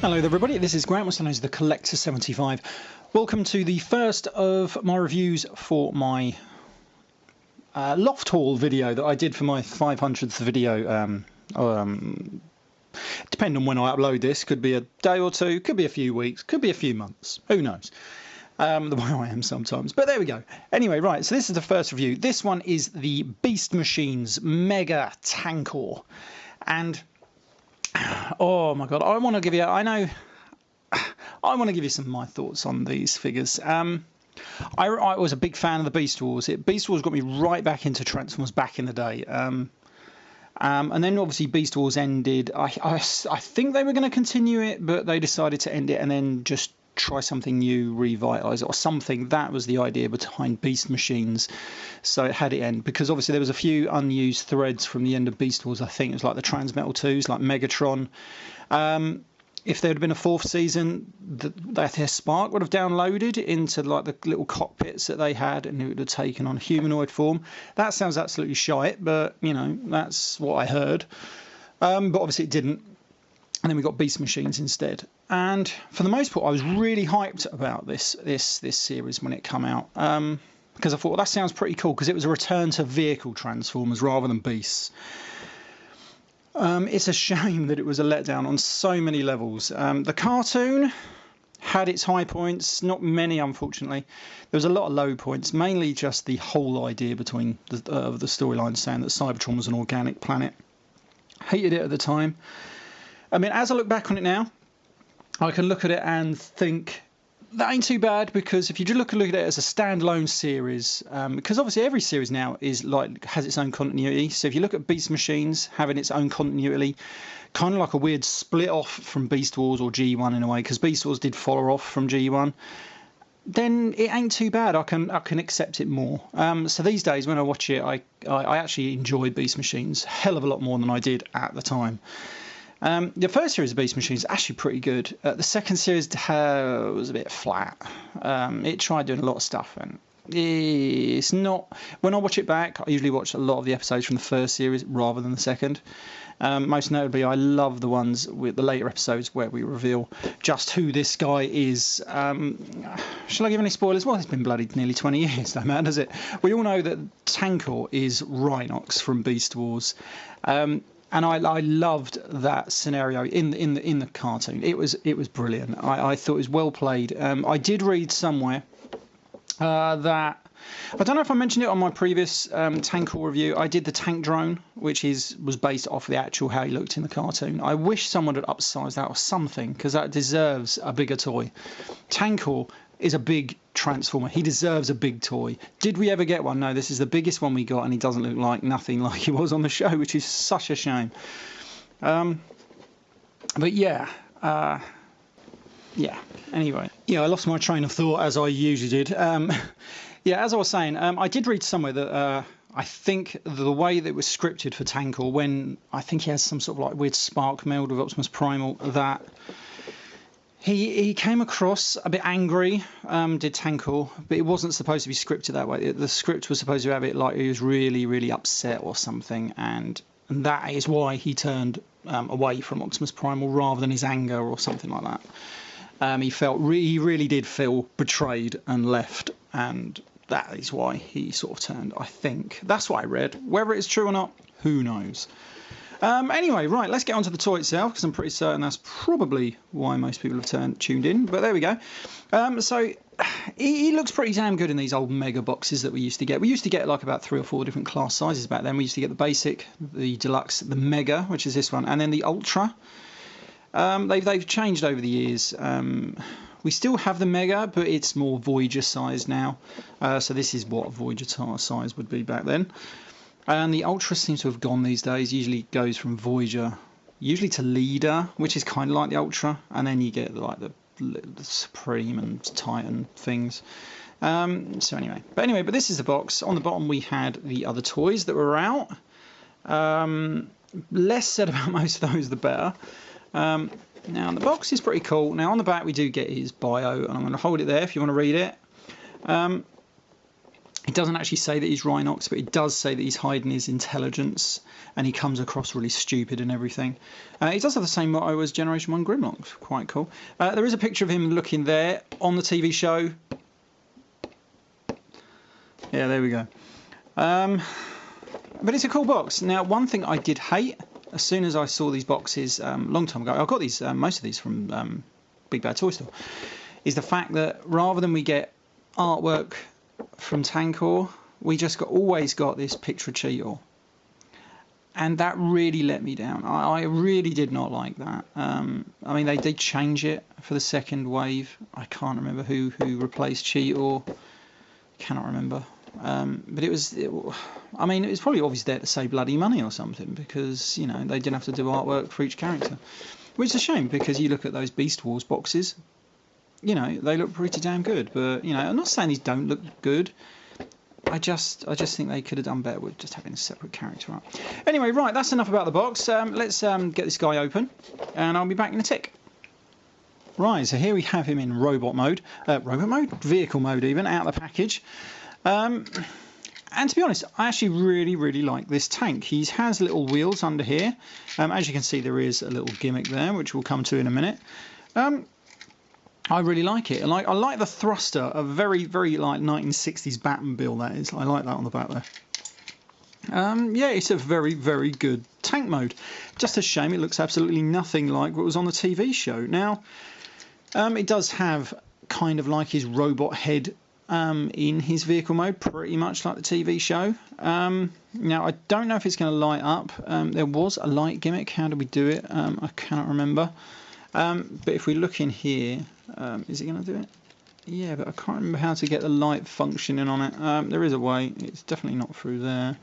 Hello there everybody, this is Grant, also known as the Collector 75. Welcome to the first of my reviews for my loft haul video that I did for my 500th video. Depending on when I upload this, could be a day or two, could be a few weeks, could be a few months, who knows. The way I am sometimes, but there we go. Anyway, right, so this is the first review. This one is the Beast Machines Mega TANKOR, and oh my god, I want to give you some of my thoughts on these figures. I was a big fan of the Beast Wars. Beast Wars got me right back into Transformers back in the day. And then obviously Beast Wars ended. I think they were going to continue it, but they decided to end it and then just try something new, revitalise it or something. That was the idea behind Beast Machines. So it had it end, because obviously there was a few unused threads from the end of Beast Wars. I think it was like the Transmetal 2s, like Megatron. If there had been a fourth season, their spark would have downloaded into like the little cockpits that they had, and it would have taken on humanoid form. That sounds absolutely shite, but you know, that's what I heard. But obviously it didn't. And then we got Beast Machines instead. And for the most part, I was really hyped about this series when it came out, because I thought, well, that sounds pretty cool, because it was a return to vehicle Transformers rather than beasts. It's a shame that it was a letdown on so many levels. The cartoon had its high points, not many, unfortunately. There was a lot of low points, mainly just the whole idea between the storyline saying that Cybertron was an organic planet. Hated it at the time. I mean, as I look back on it now, I can look at it and think that ain't too bad, because if you just look at it as a standalone series, because obviously every series now is like has its own continuity. So if you look at Beast Machines having its own continuity, kind of like a weird split off from Beast Wars or G1 in a way, because Beast Wars did follow off from G1, then it ain't too bad. I can accept it more. So these days when I watch it, I actually enjoy Beast Machines a hell of a lot more than I did at the time. The first series of Beast Machines is actually pretty good. The second series was a bit flat. It tried doing a lot of stuff, and it's not. When I watch it back, I usually watch a lot of the episodes from the first series rather than the second. Most notably, I love the ones with the later episodes where we reveal just who this guy is. Shall I give any spoilers? Well, it's been bloody nearly 20 years, no matter, does it? We all know that TANKOR is Rhinox from Beast Wars. And I loved that scenario in the cartoon. It was brilliant. I thought it was well played. I did read somewhere that, I don't know if I mentioned it on my previous TANKOR review. I did the tank drone, which was based off of the actual how he looked in the cartoon. I wish someone had upsized that or something, because that deserves a bigger toy. TANKOR is a big Transformer. He deserves a big toy. Did we ever get one? No, this is the biggest one we got, and he doesn't look like nothing like he was on the show, which is such a shame. But yeah. Anyway. Yeah, I lost my train of thought, as I usually did. Yeah, as I was saying, I did read somewhere that I think the way that it was scripted for TANKOR, when I think he has some sort of like weird spark meld with Optimus Primal, that he came across a bit angry, did TANKOR, but it wasn't supposed to be scripted that way. The script was supposed to have it like he was really, really upset or something, and that is why he turned away from Optimus Primal rather than his anger or something like that. He really did feel betrayed and left, and that is why he sort of turned, I think. That's what I read. Whether it's true or not, who knows? Anyway, right, let's get on to the toy itself, because I'm pretty certain that's probably why most people have tuned in, but there we go. So he looks pretty damn good in these old mega boxes that we used to get. We used to get like about 3 or 4 different class sizes back then. We used to get the basic, the deluxe, the mega, which is this one, and then the ultra. They've changed over the years. We still have the mega, but it's more Voyager size now. So this is what Voyager size would be back then. And the Ultra seems to have gone these days. Usually goes from Voyager, usually to Leader, which is kind of like the Ultra, and then you get like the Supreme and Titan things. So anyway, but this is the box. On the bottom we had the other toys that were out. Less said about most of those, the better. Now the box is pretty cool. Now on the back we do get his bio, and I'm going to hold it there if you want to read it. It doesn't actually say that he's Rhinox, but it does say that he's hiding his intelligence, and he comes across really stupid and everything. He does have the same motto as Generation 1 Grimlock. Quite cool. There is a picture of him looking there on the TV show. Yeah, there we go. But it's a cool box. Now, one thing I did hate, as soon as I saw these boxes a long time ago, I got these, most of these from Big Bad Toy Store, is the fact that rather than we get artwork from TANKOR, we just always got this picture of Cheetor, and that really let me down. I really did not like that. I mean, they did change it for the second wave. I can't remember who replaced Cheetor. Cannot remember. But I mean, it was probably obviously there to save bloody money or something, because, you know, they didn't have to do artwork for each character, which is a shame, because you look at those Beast Wars boxes, you know, they look pretty damn good. But, you know, I'm not saying these don't look good. I just think they could have done better with just having a separate character up. Anyway, right, that's enough about the box. Let's get this guy open, and I'll be back in a tick. Right, so here we have him in robot mode, vehicle mode even, out of the package. And to be honest, I actually really like this tank. He has little wheels under here. As you can see, there is a little gimmick there, which we'll come to in a minute. I really like it. I like the thruster, a very like 1960s Batmobile, that is. I like that on the back there. Yeah, it's a very good tank mode. Just a shame it looks absolutely nothing like what was on the TV show. Now, it does have kind of like his robot head in his vehicle mode, pretty much like the TV show. Now, I don't know if it's going to light up. There was a light gimmick. How did we do it? I cannot remember. But if we look in here, is it going to do it? Yeah, but I can't remember how to get the light functioning on it. There is a way. It's definitely not through there.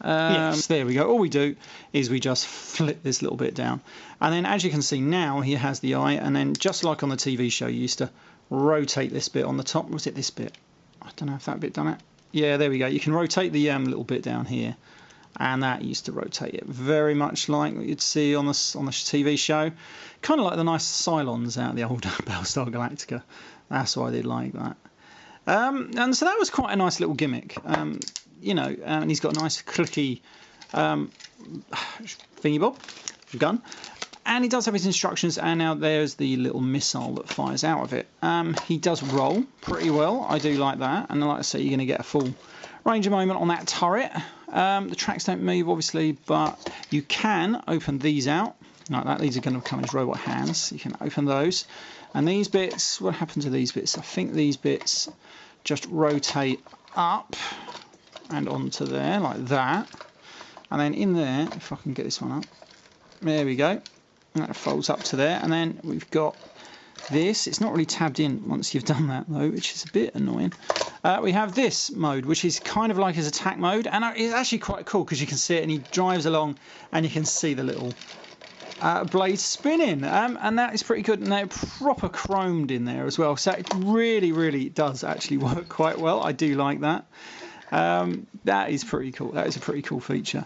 Yes, there we go. All we do is we just flip this little bit down, and then as you can see now, he has the eye, and then just like on the TV show, you used to rotate this bit on the top. Was it this bit? I don't know if that bit done it. Yeah, there we go. You can rotate the little bit down here, and that used to rotate it very much like what you'd see on the TV show, kind of like the nice Cylons out of the old Battlestar Galactica. That's why I did like that. And so that was quite a nice little gimmick. You know, and he's got a nice clicky thingy bob gun, and he does have his instructions, and now there's the little missile that fires out of it. He does roll pretty well. I do like that, and like I say, you're going to get a full range of moment on that turret. The tracks don't move obviously, but you can open these out like that. These are going to come as robot hands. You can open those, and these bits, what happened to these bits? I think these bits just rotate up and onto there like that, and then in there, if I can get this one up, there we go, and that folds up to there, and then we've got this. It's not really tabbed in once you've done that though, which is a bit annoying. We have this mode, which is kind of like his attack mode, and it's actually quite cool because you can see it, and he drives along and you can see the little blades spinning, and that is pretty good, and they're proper chromed in there as well, so it really does actually work quite well. I do like that. That is pretty cool. That is a pretty cool feature.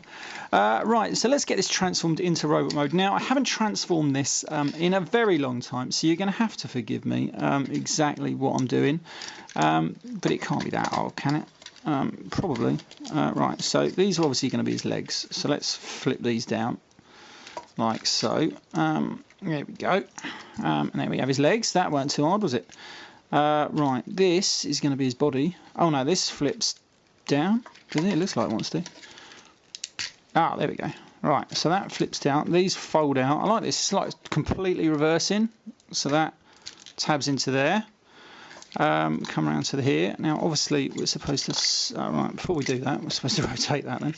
Right, so let's get this transformed into robot mode. Now, I haven't transformed this in a very long time, so you're going to have to forgive me exactly what I'm doing. But it can't be that old, can it? Probably. Right, so these are obviously going to be his legs. So let's flip these down like so. There we go. And there we have his legs. That weren't too hard, was it? Right, this is going to be his body. Oh no, this flips down, doesn't it? It looks like it wants to. Ah, there we go. Right, so that flips down. These fold out. I like this. It's like completely reversing. So that tabs into there. Come around to here. Now, obviously, we're supposed to. Right, before we do that, we're supposed to rotate that then.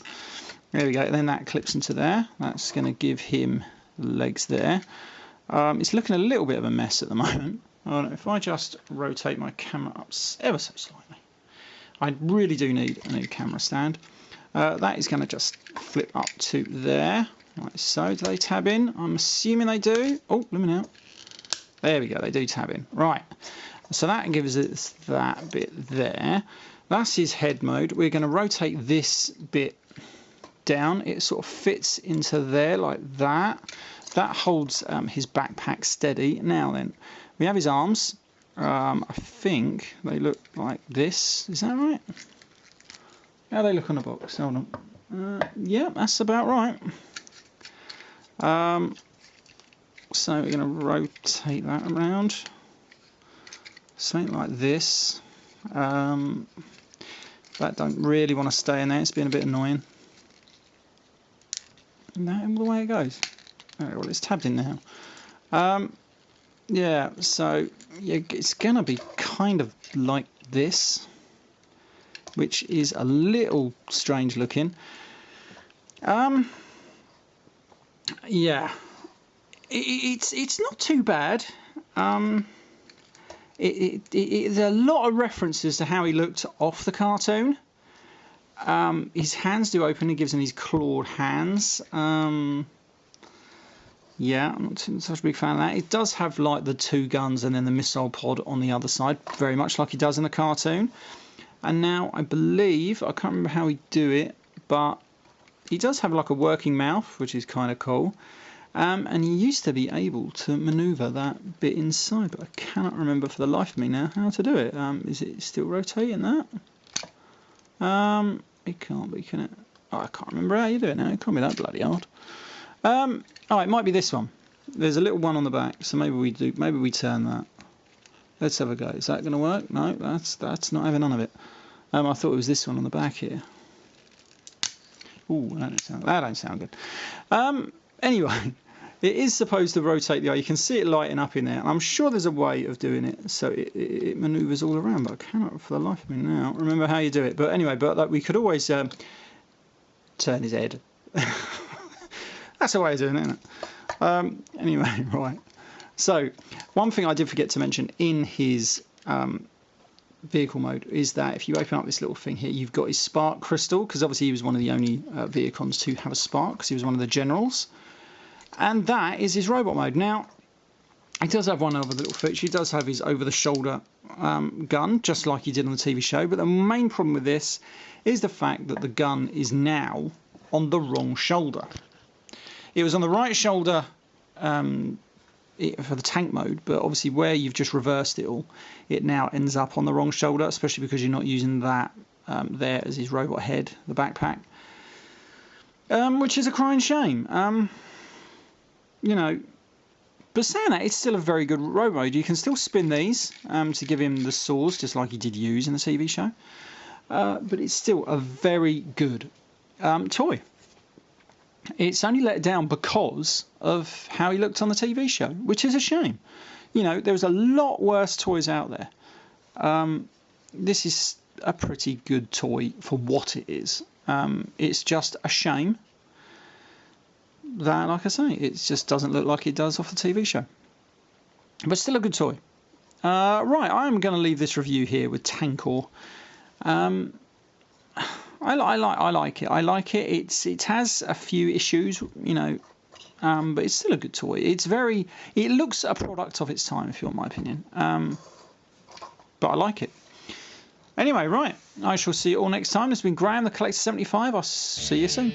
There we go. Then that clips into there. That's going to give him legs there. It's looking a little bit of a mess at the moment. If I just rotate my camera up ever so slightly. I really do need a new camera stand. That is going to just flip up to there, like so. Do they tab in? I'm assuming they do. Oh, let me know. There we go, they do tab in. Right, so that gives us that bit there. That's his head mode. We're going to rotate this bit down. It sort of fits into there like that. That holds his backpack steady. Now then, we have his arms. I think they look like this. Is that right? How they look on the box? Hold on. Yeah, that's about right. So we're going to rotate that around. Something like this. That don't really want to stay in there. It's been a bit annoying. No, the way it goes. Oh, well, it's tabbed in now. Yeah, so yeah, it's going to be kind of like this, which is a little strange looking. Yeah, it's not too bad. There's a lot of references to how he looked off the cartoon. His hands do open. He gives him these clawed hands. Yeah, I'm not such a big fan of that. It does have like the two guns and then the missile pod on the other side, very much like he does in the cartoon. And now I believe, I can't remember how he do it, but he does have like a working mouth, which is kind of cool. And he used to be able to manoeuvre that bit inside, but I cannot remember for the life of me now how to do it. Is it still rotating that? It can't be, can it? Oh, I can't remember how you do it now. It can't be that bloody hard. Oh, it might be this one. There's a little one on the back, so maybe we do. Maybe we turn that. Let's have a go. Is that going to work? No, that's not having none of it. I thought it was this one on the back here. Ooh, that don't sound good. Anyway, it is supposed to rotate the eye. You can see it lighting up in there. I'm sure there's a way of doing it so it manoeuvres all around, but I cannot for the life of me now remember how you do it. But anyway, we could always turn his head. That's a way of doing it, isn't it? Anyway, right. So, one thing I did forget to mention in his vehicle mode is that if you open up this little thing here, you've got his spark crystal, because obviously he was one of the only Viacons to have a spark, because he was one of the generals. And that is his robot mode. Now, he does have one other little feature. He does have his over-the-shoulder gun, just like he did on the TV show. But the main problem with this is the fact that the gun is now on the wrong shoulder. It was on the right shoulder for the tank mode, but obviously where you've just reversed it all, it now ends up on the wrong shoulder, especially because you're not using that there as his robot head, the backpack, which is a crying shame. You know, but saying that, it's still a very good robot mode. You can still spin these to give him the saws, just like he did use in the TV show, but it's still a very good toy. It's only let down because of how he looked on the TV show, which is a shame. You know, there was a lot worse toys out there. This is a pretty good toy for what it is. It's just a shame that, like I say, it just doesn't look like it does off the TV show. But still a good toy. Right, I'm going to leave this review here with TANKOR. I like it. I like it. It has a few issues, you know, but it's still a good toy. It looks a product of its time, if you want my opinion. But I like it. Anyway, right. I shall see you all next time. This has been Graham, the Collector 75. I'll see you soon.